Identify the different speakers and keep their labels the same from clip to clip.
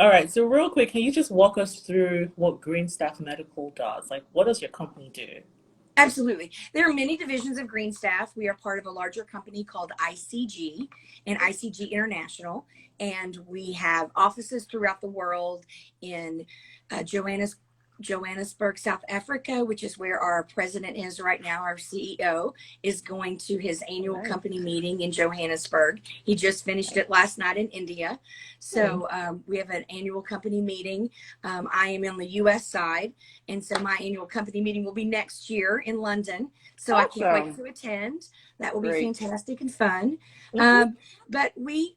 Speaker 1: All right, so real quick, can you just walk us through what Green Staff Medical does? Like, what does your company do?
Speaker 2: Absolutely. There are many divisions of Green Staff. We are part of a larger company called ICG and ICG International. And we have offices throughout the world in Johannesburg, South Africa, which is where our president is right now. Our CEO is going to his annual
Speaker 1: Nice.
Speaker 2: company meeting in Johannesburg. He just finished it last night in India.
Speaker 1: Hmm.
Speaker 2: So we have an annual company meeting. I am on the US side. And so my annual company meeting will be next year in London. So I can't wait
Speaker 1: Awesome.
Speaker 2: to attend. That will be
Speaker 1: Great.
Speaker 2: fantastic and fun.
Speaker 1: Hmm.
Speaker 2: But we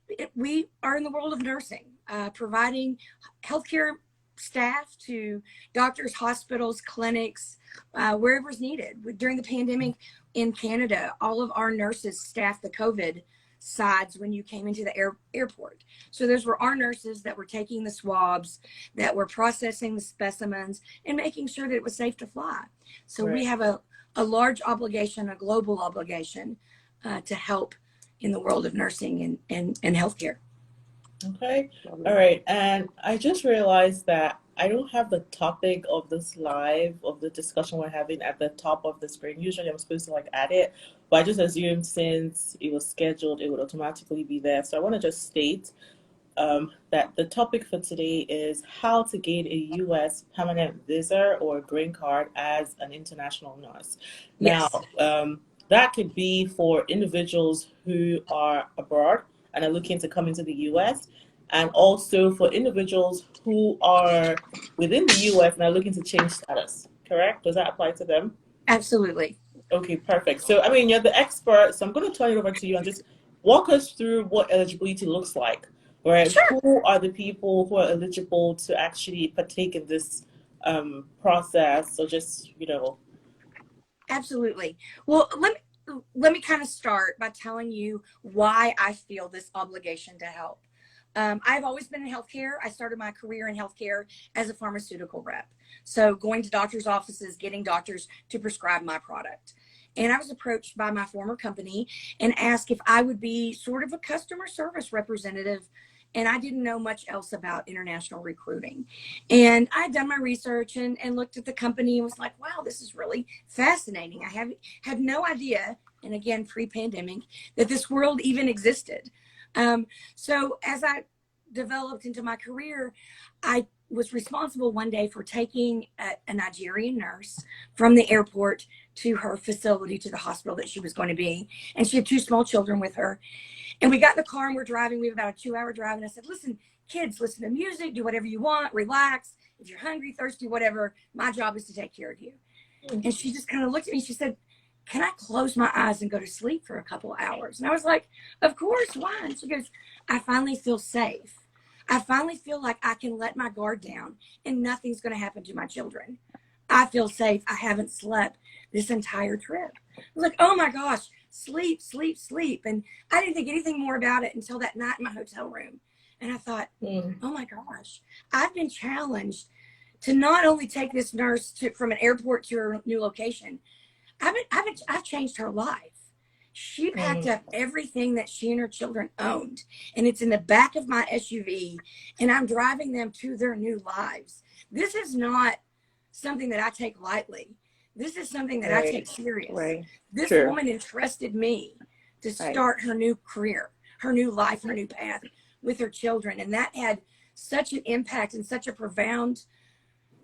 Speaker 2: are in the world of nursing, providing healthcare staff to doctors, hospitals, clinics, wherever's needed. During the pandemic in Canada, all of our nurses staffed the COVID sides when you came into the airport. So those were our nurses that were taking the swabs, that were processing the specimens, and making sure that it was safe to fly. So we
Speaker 1: Right.
Speaker 2: have a large obligation, a global obligation to help in the world of nursing and healthcare.
Speaker 1: Okay.
Speaker 3: Love
Speaker 1: All
Speaker 3: it.
Speaker 1: right. And I just realized that I don't have the topic of this live of the discussion we're having at the top of the screen. Usually I'm supposed to like add it, but I just assumed since it was scheduled, it would automatically be there. So I want to just state that the topic for today is how to gain a U.S. permanent visa or green card as an international nurse. Now,
Speaker 2: Yes.
Speaker 1: that could be for individuals who are abroad and are looking to come into the U.S., and also for individuals who are within the U.S. and are looking to change status. Correct? Does that apply to them?
Speaker 2: Absolutely.
Speaker 1: Okay, perfect. So, I mean, you're the expert, so I'm going to turn it over to you and just walk us through what eligibility looks like, right?
Speaker 2: Sure.
Speaker 1: Who are the people who are eligible to actually partake in this process? So, just,
Speaker 2: Absolutely. Well, let me kind of start by telling you why I feel this obligation to help. I've always been in healthcare. I started my career in healthcare as a pharmaceutical rep. So going to doctors' offices, getting doctors to prescribe my product. And I was approached by my former company and asked if I would be sort of a customer service representative. And I didn't know much else about international recruiting. And I'd done my research and looked at the company and was like, wow, this is really fascinating. Had no idea, and again, pre-pandemic, that this world even existed. So as I developed into my career, I was responsible one day for taking a Nigerian nurse from the airport to her facility, to the hospital that she was going to be. And she had two small children with her. And we got in the car and we're driving. We have about a 2 hour drive. And I said, listen, kids, listen to music, do whatever you want, relax. If you're hungry, thirsty, whatever, my job is to take care of you. And she just kind of looked at me. She said, can I close my eyes and go to sleep for a couple of hours? And I was like, of course, why? And she goes, I finally feel safe. I finally feel like I can let my guard down and nothing's going to happen to my children. I feel safe. I haven't slept this entire trip. I was like, oh my gosh, sleep, sleep, sleep. And I didn't think anything more about it until that night in my hotel room. And I thought,
Speaker 1: mm,
Speaker 2: oh my gosh, I've been challenged to not only take this nurse from an airport to her new location. I've changed her life. She packed
Speaker 1: mm,
Speaker 2: up everything that she and her children owned, and it's in the back of my SUV, and I'm driving them to their new lives. This is not something that I take lightly. This is something that I
Speaker 1: right,
Speaker 2: take serious.
Speaker 3: Right.
Speaker 2: This
Speaker 3: True.
Speaker 2: woman entrusted me to
Speaker 3: Right.
Speaker 2: start her new career, her new life, her new path with her children, and that had such an impact and such a profound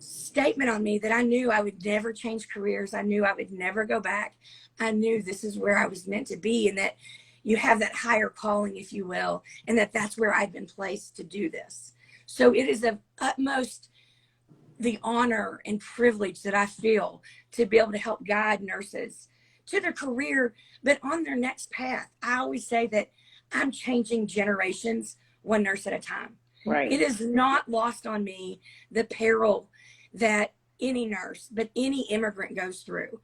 Speaker 2: statement on me that I knew I would never change careers. I knew I would never go back. I knew this is where I was meant to be, and that you have that higher calling, if you will, and that's where I've been placed to do this. So it is of utmost the honor and privilege that I feel to be able to help guide nurses to their career, but on their next path. I always say that I'm changing generations one nurse at a time.
Speaker 3: Right.
Speaker 2: It is not lost on me the peril that any nurse, but any immigrant goes through.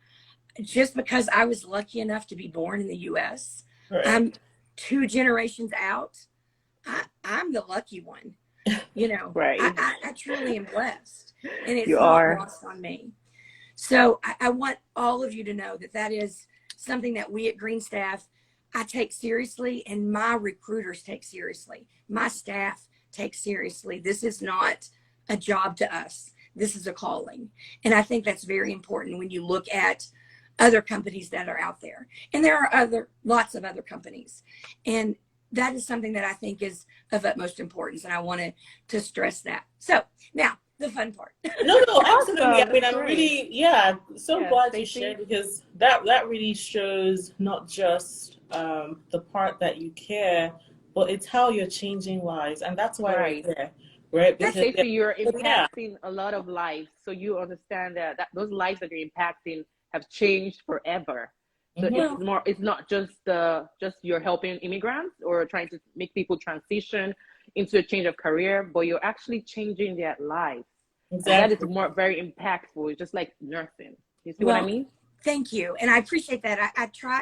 Speaker 2: Just because I was lucky enough to be born in the US,
Speaker 1: right.
Speaker 2: I'm two generations out. I'm the lucky one. You know,
Speaker 3: Right.
Speaker 2: I truly am blessed, and it's
Speaker 3: You
Speaker 2: not
Speaker 3: are.
Speaker 2: lost on me. So I want all of you to know that that is something that we at Green Staff, I take seriously, and my recruiters take seriously. My staff take seriously. This is not a job to us. This is a calling. And I think that's very important when you look at other companies that are out there. And there are lots of other companies. And that is something that I think is of utmost importance. And I wanted to stress that. So now the fun part.
Speaker 1: No, absolutely. I
Speaker 3: Awesome.
Speaker 1: mean,
Speaker 3: That's
Speaker 1: I'm
Speaker 3: great.
Speaker 1: really, yeah, so
Speaker 3: Yeah,
Speaker 1: glad you
Speaker 3: Stacy.
Speaker 1: shared, because that really shows not just the part that you care, but it's how you're changing lives, and that's why we're
Speaker 3: Right.
Speaker 1: here, right?
Speaker 3: And
Speaker 2: That's
Speaker 1: Because
Speaker 3: Stacey, you're
Speaker 1: yeah,
Speaker 3: impacting a lot of lives. So you understand that those lives that you're impacting have changed forever. So
Speaker 1: hmm,
Speaker 3: it's
Speaker 2: well,
Speaker 3: more, it's not just you're helping immigrants or trying to make people transition into a change of career, but you're actually changing their lives. And that is
Speaker 1: exactly.
Speaker 3: more very impactful. It's just like nursing. You see what I
Speaker 2: well,
Speaker 3: mean?
Speaker 2: thank you. And I appreciate that. I try,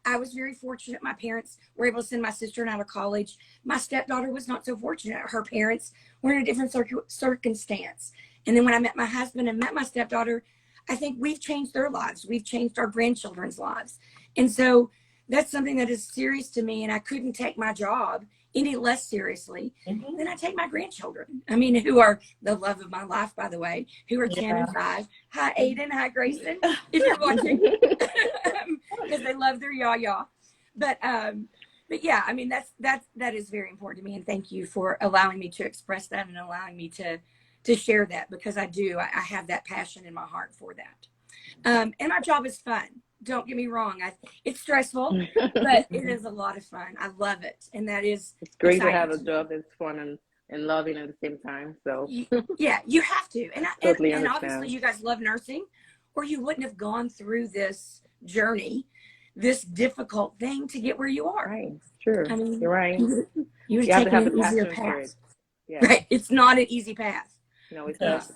Speaker 2: I was very fortunate. My parents were able to send my sister and out of college. My stepdaughter was not so fortunate. Her parents were in a different circumstance. And then when I met my husband and met my stepdaughter, I think we've changed their lives. We've changed our grandchildren's lives. And so that's something that is serious to me. And I couldn't take my job any less seriously
Speaker 1: Hmm.
Speaker 2: than I take my grandchildren. I mean, who are the love of my life, by the way, who are 10
Speaker 1: Yeah.
Speaker 2: and 5. Hi, Aiden. Hi, Grayson, if you're watching, because they love their yah-yah. But yeah, I mean, that is very important to me. And thank you for allowing me to express that and allowing me to share that, because I have that passion in my heart for that. And my job is fun. Don't get me wrong. It's stressful, but it is a lot of fun. I love it. And that is
Speaker 3: It's great to
Speaker 2: exciting
Speaker 3: have a
Speaker 2: to me.
Speaker 3: job that's fun and loving at the same time. So
Speaker 2: Yeah, you have to.
Speaker 3: totally
Speaker 2: And obviously
Speaker 3: understand.
Speaker 2: you guys love nursing, or you wouldn't have gone through this journey, this difficult thing to get where you are.
Speaker 3: Right. Sure.
Speaker 2: I mean,
Speaker 3: You're right.
Speaker 2: you would have
Speaker 3: You have to
Speaker 2: taken
Speaker 3: have the
Speaker 2: an easier
Speaker 3: passion for it.
Speaker 2: path.
Speaker 3: Yeah.
Speaker 2: Right? It's not an easy path.
Speaker 3: No, it's
Speaker 1: Okay.
Speaker 3: not.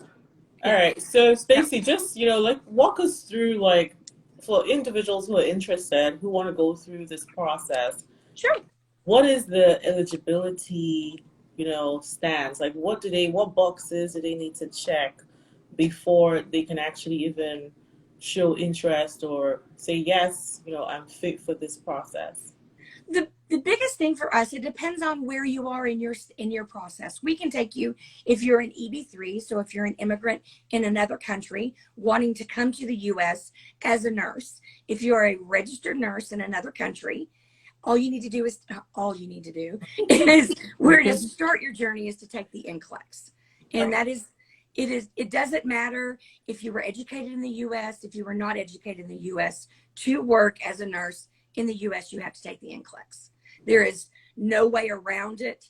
Speaker 1: All
Speaker 2: Yeah.
Speaker 1: right. So,
Speaker 2: No,
Speaker 1: Stacey, just like walk us through, like, for individuals who are interested, who want to go through this process,
Speaker 2: sure.
Speaker 1: what is the eligibility, stands? Like, what boxes do they need to check before they can actually even show interest or say, yes, I'm fit for this process?
Speaker 2: The biggest thing for us, it depends on where you are in your process. We can take you if you're an EB3, so if you're an immigrant in another country wanting to come to the US as a nurse. If you're a registered nurse in another country, all you need to do is where to start your journey is to take the NCLEX. And
Speaker 1: Okay.
Speaker 2: that is it doesn't matter if you were educated in the US, if you were not educated in the US. To work as a nurse in the US, you have to take the NCLEX. There is no way around it.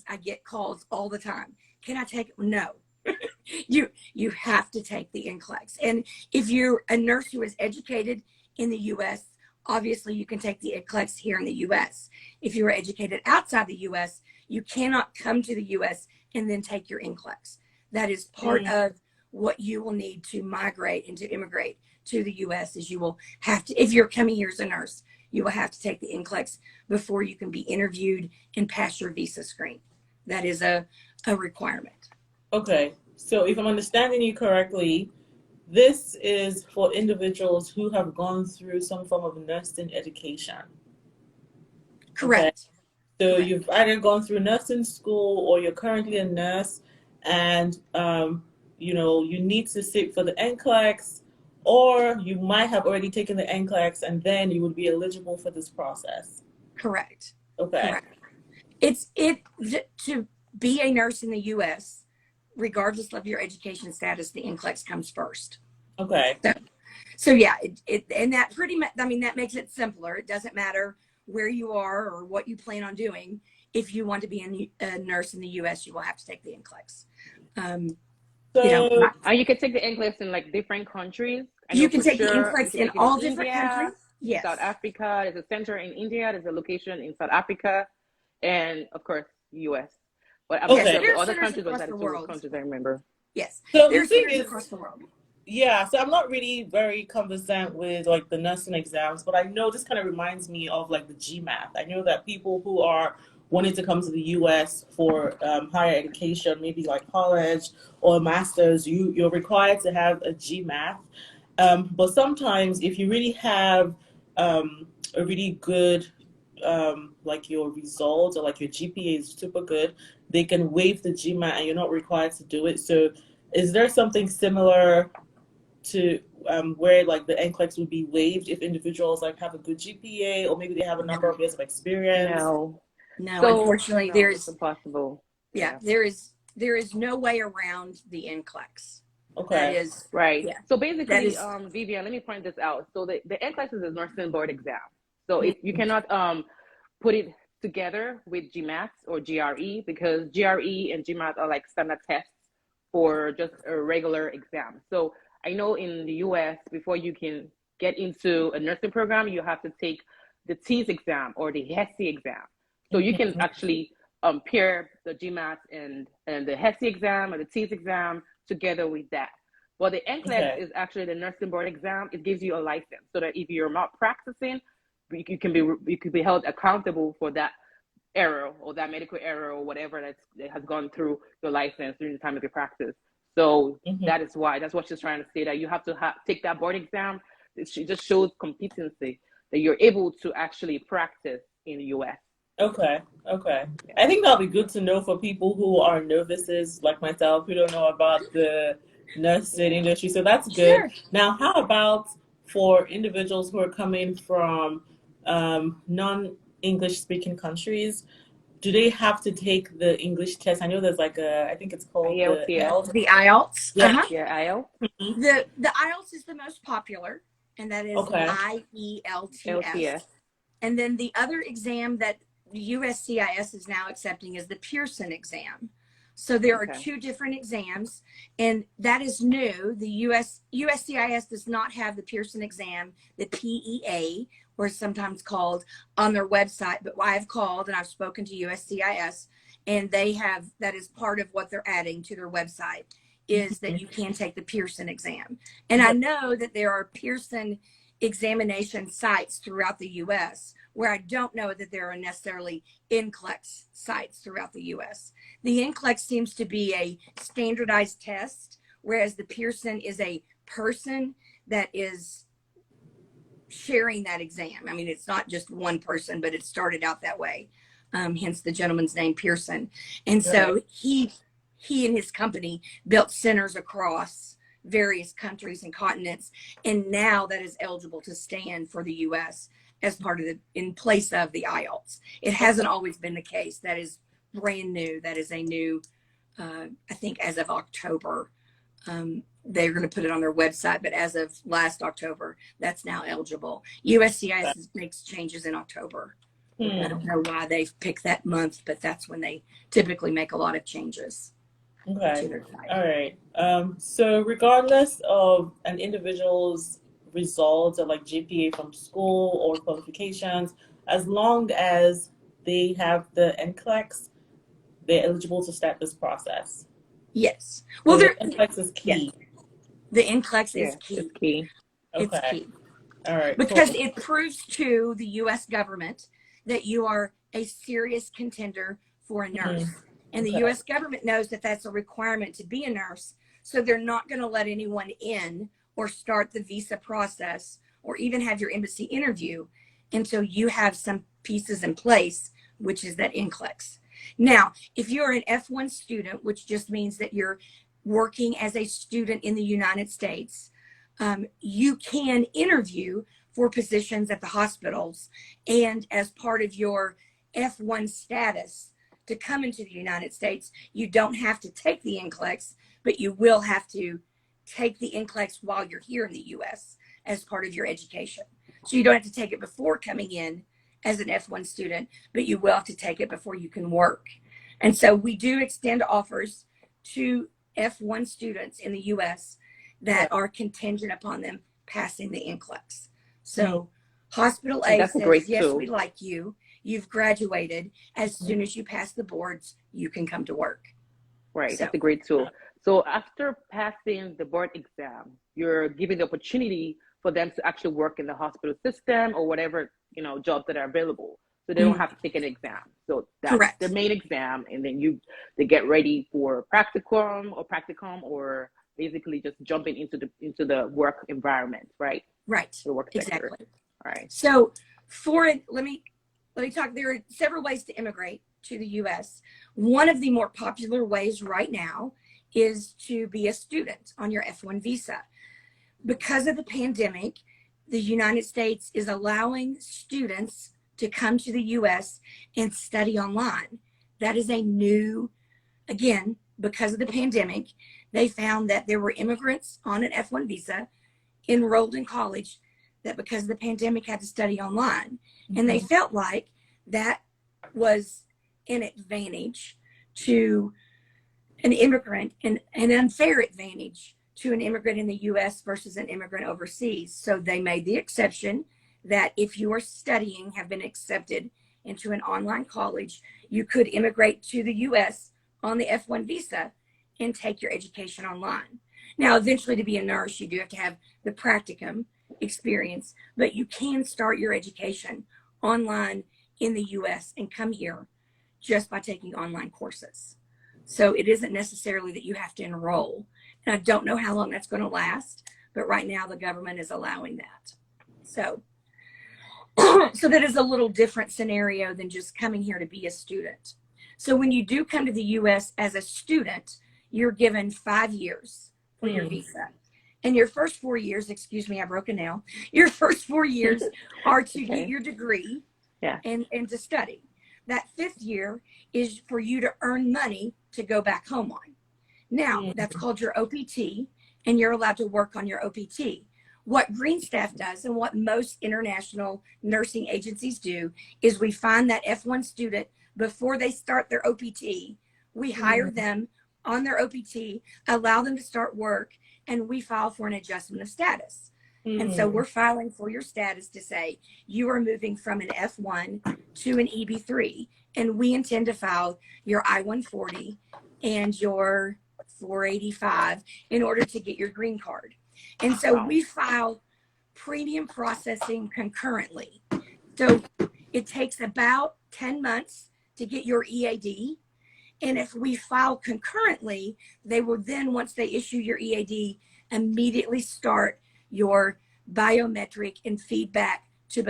Speaker 2: I get calls all the time. Can I take it? No. You have to take the NCLEX. And if you're a nurse who is educated in the US, obviously you can take the NCLEX here in the US. If you are educated outside the US, you cannot come to the US and then take your NCLEX. That is part
Speaker 1: Mm.
Speaker 2: of what you will need to migrate and to immigrate to the US. Is you will have to, if you're coming here as a nurse, you will have to take the NCLEX before you can be interviewed and pass your visa screen. That is a requirement.
Speaker 1: Okay. So, if I'm understanding you correctly, this is for individuals who have gone through some form of nursing education. Okay.
Speaker 2: Correct.
Speaker 1: So
Speaker 2: Correct.
Speaker 1: you've either gone through nursing school or you're currently a nurse, and you need to sit for the NCLEX, or you might have already taken the NCLEX and then you would be eligible for this process.
Speaker 2: Correct.
Speaker 1: Okay.
Speaker 2: Correct. To be a nurse in the US, regardless of your education status, the NCLEX comes first.
Speaker 1: Okay.
Speaker 2: So yeah, and that pretty much, I mean, that makes it simpler. It doesn't matter where you are or what you plan on doing. If you want to be a nurse in the US, you will have to take the NCLEX.
Speaker 1: So
Speaker 3: You can take the NCLEX in like different countries. I know
Speaker 2: You can
Speaker 3: for
Speaker 2: take the
Speaker 3: sure you
Speaker 2: NCLEX
Speaker 3: can
Speaker 2: in
Speaker 3: take it in
Speaker 2: all different
Speaker 3: India,
Speaker 2: countries. Yes.
Speaker 3: South Africa. There's a center in India. There's a location in South Africa, and of course, US. But I'm not
Speaker 2: Yes,
Speaker 3: sure
Speaker 1: okay.
Speaker 3: of the
Speaker 2: there are
Speaker 3: other
Speaker 2: centers
Speaker 3: countries, but
Speaker 2: across
Speaker 3: that
Speaker 2: the
Speaker 3: is two
Speaker 2: world.
Speaker 3: countries I remember.
Speaker 2: Yes,
Speaker 1: So
Speaker 2: there
Speaker 1: the
Speaker 2: are
Speaker 1: thing
Speaker 2: centers
Speaker 1: is,
Speaker 2: across the world.
Speaker 1: yeah, so I'm not really very conversant with like the nursing exams, but I know this kind of reminds me of like the GMAT. I know that people who are wanting to come to the US for higher education, maybe like college or a master's, you're required to have a GMAT. But sometimes if you really have a really good like your results or like your GPA is super good, they can waive the GMAT and you're not required to do it. So is there something similar to where like the NCLEX would be waived if individuals like have a good GPA or maybe they have a number of years of experience?
Speaker 3: No.
Speaker 2: No,
Speaker 3: So
Speaker 2: unfortunately,
Speaker 3: no, it's impossible.
Speaker 2: yeah, there is no way around the NCLEX. That
Speaker 1: Okay.
Speaker 2: is
Speaker 3: Right.
Speaker 2: yeah.
Speaker 3: So
Speaker 2: That
Speaker 3: basically,
Speaker 2: is
Speaker 3: Vivian, let me point this out. So the NCLEX is a nursing board exam. So if you cannot put it together with GMAT or GRE, because GRE and GMAT are like standard tests for just a regular exam. So I know in the US, before you can get into a nursing program, you have to take the TEAS exam or the HESI exam. So you can actually pair the GMAT and the HESI exam or the TEAS exam together with that. But the NCLEX
Speaker 1: Okay.
Speaker 3: is actually the nursing board exam. It gives you a license so that if you're not practicing, you can be held accountable for that error or that medical error or whatever that has gone through your license during the time of your practice. So that's what she's trying to say, that you have to take that board exam. It just shows competency that you're able to actually practice in the US.
Speaker 1: Okay. Okay.
Speaker 3: Yeah.
Speaker 1: I think that'll be good to know for people who are novices like myself who don't know about the nursing industry. So that's good.
Speaker 2: sure.
Speaker 1: Now, how about for individuals who are coming from non-English speaking countries? Do they have to take the English test? I know there's like I think it's called the
Speaker 3: IELTS.
Speaker 1: ELTS.
Speaker 2: The IELTS.
Speaker 1: Yeah.
Speaker 3: Yeah, IELTS.
Speaker 2: The IELTS is the most popular, and that is
Speaker 1: Okay.
Speaker 2: IELTS.
Speaker 3: LTS.
Speaker 2: And then the other exam that USCIS is now accepting is the Pearson exam. So there are two different exams, and that is new. The USCIS does not have the Pearson exam, the PEA, or sometimes called on their website. But I've called and I've spoken to USCIS, and they have, that is part of what they're adding to their website, is that you can take the Pearson exam. And I know that there are Pearson examination sites throughout the US, where I don't know that there are necessarily NCLEX sites throughout the US. The NCLEX seems to be a standardized test, whereas the Pearson is a person that is sharing that exam. I mean, it's not just one person, but it started out that way. Hence the gentleman's name, Pearson. And so he and his company built centers across various countries and continents, and now that is eligible to stand for the US as part of in place of the IELTS. It hasn't always been the case. That is brand new. That is a new, I think as of October, they're going to put it on their website, but as of last October, that's now eligible. USCIS makes changes in October. I don't know why they've picked that month, but that's when they typically make a lot of changes.
Speaker 1: Okay. All right. So regardless of an individual's results of like GPA from school or qualifications, as long as they have the NCLEX, they're eligible to start this process.
Speaker 2: Yes.
Speaker 1: Well,
Speaker 2: Well,
Speaker 1: the NCLEX is key.
Speaker 2: Yes. The NCLEX is key.
Speaker 3: It's key.
Speaker 2: It's
Speaker 1: Okay.
Speaker 2: key.
Speaker 1: All right.
Speaker 2: Because
Speaker 1: Cool.
Speaker 2: it proves to the US government that you are a serious contender for a nurse. And the US government knows that that's a requirement to be a nurse. So they're not going to let anyone in or start the visa process or even have your embassy interview until you have some pieces in place, which is that NCLEX. Now, if you're an F1 student, which just means that you're working as a student in the United States, you can interview for positions at the hospitals, and as part of your F1 status to come into the United States, you don't have to take the NCLEX, but you will have to take the NCLEX while you're here in the US as part of your education. So you don't have to take it before coming in as an F1 student, but you will have to take it before you can work. And so we do extend offers to F1 students in the US that are contingent upon them passing the NCLEX. So Hospital A says, yes, we like you. You've graduated. As soon as you pass the boards, you can come to work.
Speaker 3: Right,
Speaker 2: So,
Speaker 3: that's a great tool. So after passing the board exam, you're given the opportunity for them to actually work in the hospital system or whatever, jobs that are available. So they don't have to take an exam. So that's
Speaker 2: correct.
Speaker 3: the main exam, and then they get ready for practicum or basically just jumping into the work environment, right?
Speaker 2: Right.
Speaker 3: The work sector.
Speaker 2: Exactly.
Speaker 3: All right.
Speaker 2: So let me talk. There are several ways to immigrate to the U.S. One of the more popular ways right now is to be a student on your F1 visa. Because of the pandemic, the United States is allowing students to come to the US and study online. That is a new, again, because of the pandemic, they found that there were immigrants on an F1 visa enrolled in college that because of the pandemic had to study online. And they felt like that was an advantage to an immigrant and an unfair advantage to an immigrant in the US versus an immigrant overseas. So they made the exception that if you are studying, have been accepted into an online college, you could immigrate to the US on the F1 visa and take your education online. Now, eventually to be a nurse, you do have to have the practicum experience, but you can start your education online in the US and come here just by taking online courses. So it isn't necessarily that you have to enroll. And I don't know how long that's going to last, but right now the government is allowing that. So, so that is a little different scenario than just coming here to be a student. So when you do come to the US as a student, you're given 5 years for your visa. And your first 4 years, excuse me, I broke a nail. Your first 4 years are to get your degree and to study. That 5th year is for you to earn money to go back home on. Now, that's called your OPT, and you're allowed to work on your OPT. What Green Staff does and what most international nursing agencies do is we find that F1 student before they start their OPT. We hire them on their OPT, allow them to start work, and we file for an adjustment of status. And so we're filing for your status to say you are moving from an F1 to an EB3, and we intend to file your I-140 and your 485 in order to get your green card. And so we file premium processing concurrently. So it takes about 10 months to get your EAD. And if we file concurrently, they will then, once they issue your EAD, immediately start your biometric and feedback to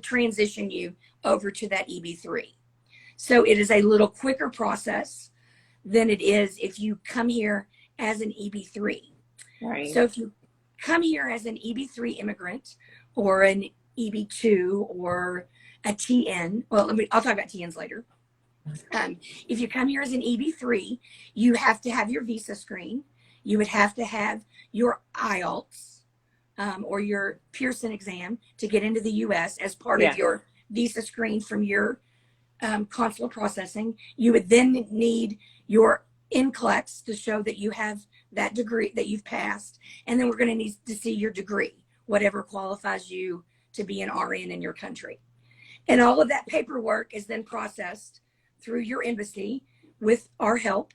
Speaker 2: transition you over to that EB3. So it is a little quicker process than it is if you come here as an EB3.
Speaker 3: Right.
Speaker 2: So if you come here as an EB3 immigrant or an EB2 or a TN, well, I'll talk about TNs later. If you come here as an EB3, you have to have your visa screen. You would have to have your IELTS or your Pearson exam to get into the U.S. as part of your visa screen from your consular processing. You would then need your NCLEX to show that you have that degree, that you've passed. And then we're going to need to see your degree, whatever qualifies you to be an RN in your country. And all of that paperwork is then processed through your embassy with our help,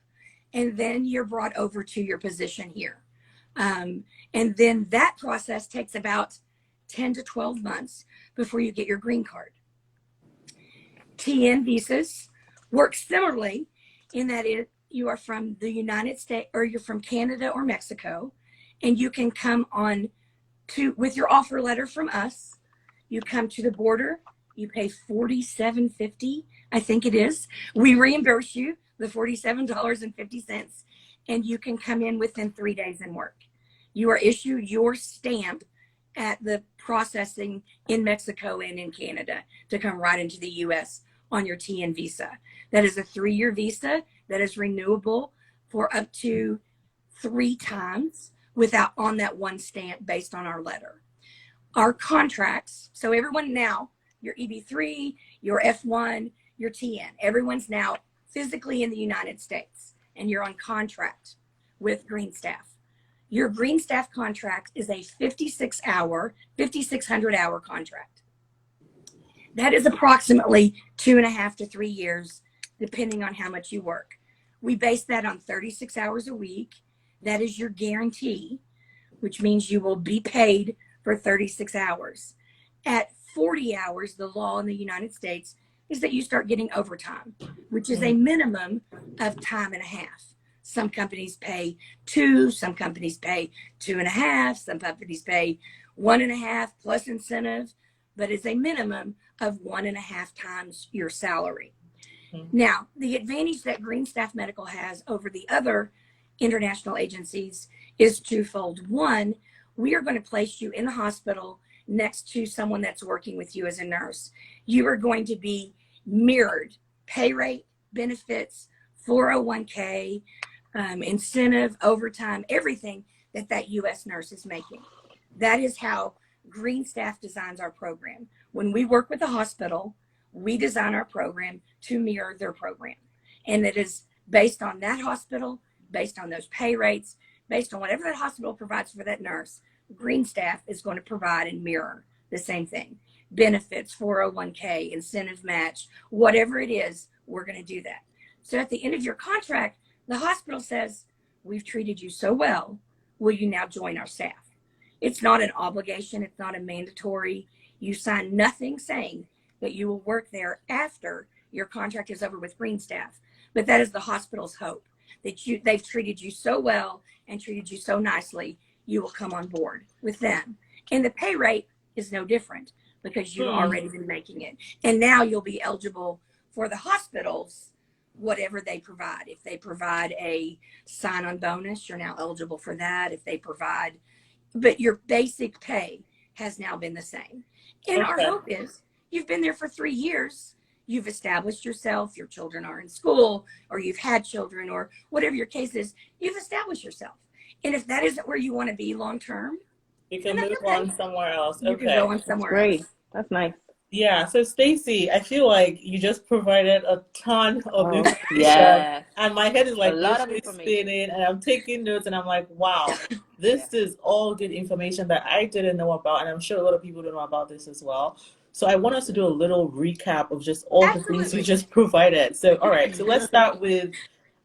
Speaker 2: and then you're brought over to your position here. And then that process takes about 10 to 12 months before you get your green card. TN visas work similarly in that you are from the United States, or you're from Canada or Mexico, and you can come on with your offer letter from us. You come to the border, you pay $47.50, I think it is. We reimburse you the $47.50, and you can come in within 3 days and work. You are issued your stamp at the processing in Mexico and in Canada to come right into the U.S. on your TN visa. That is a 3-year visa that is renewable for up to 3 times on that one stamp based on our letter. Our contracts, so everyone now, your EB3, your F1, your TN, everyone's now physically in the United States, and you're on contract with Green Staff. Your Green Staff contract is a 5,600 hour contract. That is approximately 2.5 to 3 years, depending on how much you work. We base that on 36 hours a week. That is your guarantee, which means you will be paid for 36 hours. At 40 hours, the law in the United States is that you start getting overtime, which is a minimum of time and a half. Some companies pay 2, some companies pay 2.5, some companies pay 1.5 plus incentive, but it's a minimum of 1.5 times your salary. Now, the advantage that Green Staff Medical has over the other international agencies is twofold. One, we are going to place you in the hospital next to someone that's working with you as a nurse. You are going to be mirrored pay rate, benefits, 401k, incentive, overtime, everything that U.S. nurse is making. That is how Green Staff designs our program. When we work with a hospital, we design our program to mirror their program. And it is based on that hospital, based on those pay rates, based on whatever that hospital provides for that nurse. Green Staff is going to provide and mirror the same thing. Benefits, 401k, incentive match, whatever it is, we're going to do that. So at the end of your contract, the hospital says, we've treated you so well, will you now join our staff? It's not an obligation. It's not a mandatory. You sign nothing saying that you will work there after your contract is over with Green Staff. But that is the hospital's hope, that they've treated you so well and treated you so nicely, you will come on board with them. And the pay rate is no different because you've already been making it. And now you'll be eligible for the hospitals, whatever they provide. If they provide a sign-on bonus, you're now eligible for that. If they provide, but your basic pay has now been the same. And our hope is you've been there for 3 years. You've established yourself, your children are in school, or you've had children, or whatever your case is, you've established yourself. And if that isn't where you want to be long-term,
Speaker 1: you can move on somewhere else.
Speaker 2: You can go on somewhere else.
Speaker 3: That's nice.
Speaker 1: Yeah, so Stacy, I feel like you just provided a ton of information.
Speaker 3: Yes.
Speaker 1: And my head is like
Speaker 3: a lot of
Speaker 1: spinning, and I'm taking notes, and I'm like, wow, this is all good information that I didn't know about, and I'm sure a lot of people don't know about this as well. So I want us to do a little recap of just all the things you just provided. So, all right, so let's start with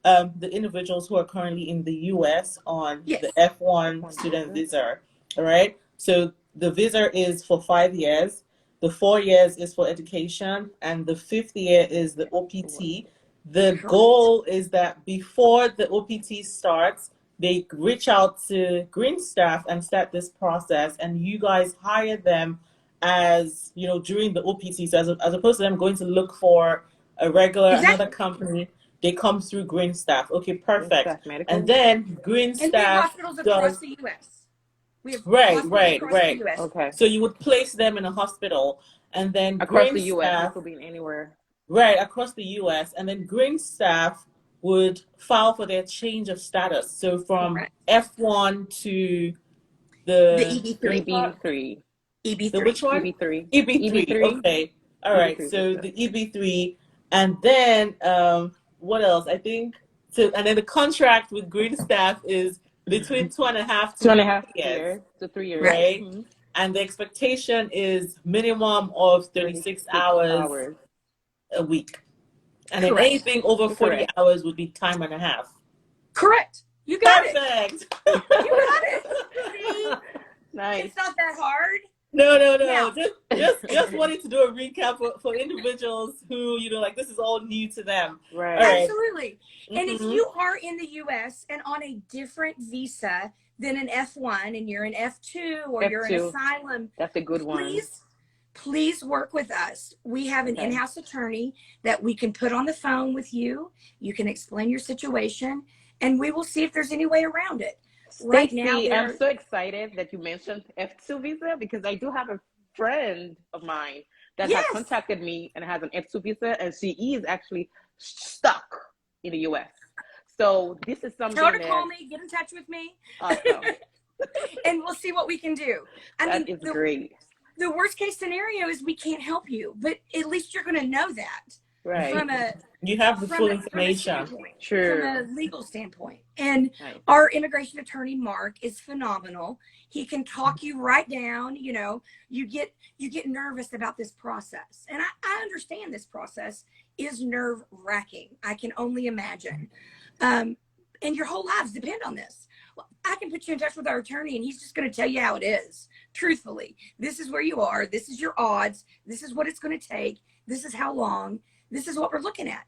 Speaker 1: the individuals who are currently in the U.S. on the F1 student visa, all right? So the visa is for 5 years. The 4 years is for education, and the 5th year is the OPT. The goal is that before the OPT starts, they reach out to Green Staff and start this process, and you guys hire them as, you know, during the OPT. So as opposed to them going to look for a regular, another company, they come through Green Staff. Okay, perfect. And then Green Staff.
Speaker 2: And we have hospitals across the U.S. We have
Speaker 1: right.
Speaker 3: Okay.
Speaker 1: So you would place them in a hospital, and then
Speaker 3: across the U.S. Staff, could be anywhere.
Speaker 1: Right, across the U.S. And then Green Staff would file for their change of status. So from F1 to the
Speaker 3: EB3.
Speaker 1: EB3. The which one?
Speaker 3: EB3.
Speaker 1: EB3. Okay. All right. EB3, so the EB3, and then what else? I think so. And then the contract with Green Staff is between 2.5 to 3 years.
Speaker 3: To 3 years,
Speaker 1: right? Mm-hmm. And the expectation is minimum of 36 hours a week. And then anything over 40 hours would be time and a half.
Speaker 2: Correct. You got
Speaker 1: it.
Speaker 2: You got it. See?
Speaker 3: Nice.
Speaker 2: It's not that hard.
Speaker 1: No. Just wanted to do a recap for individuals who, you know, like this is all new to them.
Speaker 3: Right.
Speaker 2: Absolutely. And if you are in the U.S. and on a different visa than an F1 and you're an F2 or you're an asylum,
Speaker 3: that's a good one.
Speaker 2: Please work with us. We have an in-house attorney that we can put on the phone with you. You can explain your situation, and we will see if there's any way around it. Right now,
Speaker 3: I'm so excited that you mentioned F2 visa because I do have a friend of mine that has contacted me and has an F2 visa, and she is actually stuck in the U.S. So this is something.
Speaker 2: Tell her to call me, get in touch with me,
Speaker 3: awesome.
Speaker 2: And we'll see what we can do.
Speaker 3: That is great.
Speaker 2: The worst case scenario is we can't help you, but at least you're going to know that.
Speaker 3: Right.
Speaker 1: You have the full information.
Speaker 2: From a legal standpoint. And our immigration attorney, Mark, is phenomenal. He can talk you right down. You know, you get nervous about this process. And I understand this process is nerve-wracking. I can only imagine. And your whole lives depend on this. Well, I can put you in touch with our attorney, and he's just going to tell you how it is. Truthfully, this is where you are. This is your odds. This is what it's going to take. This is how long. This is what we're looking at.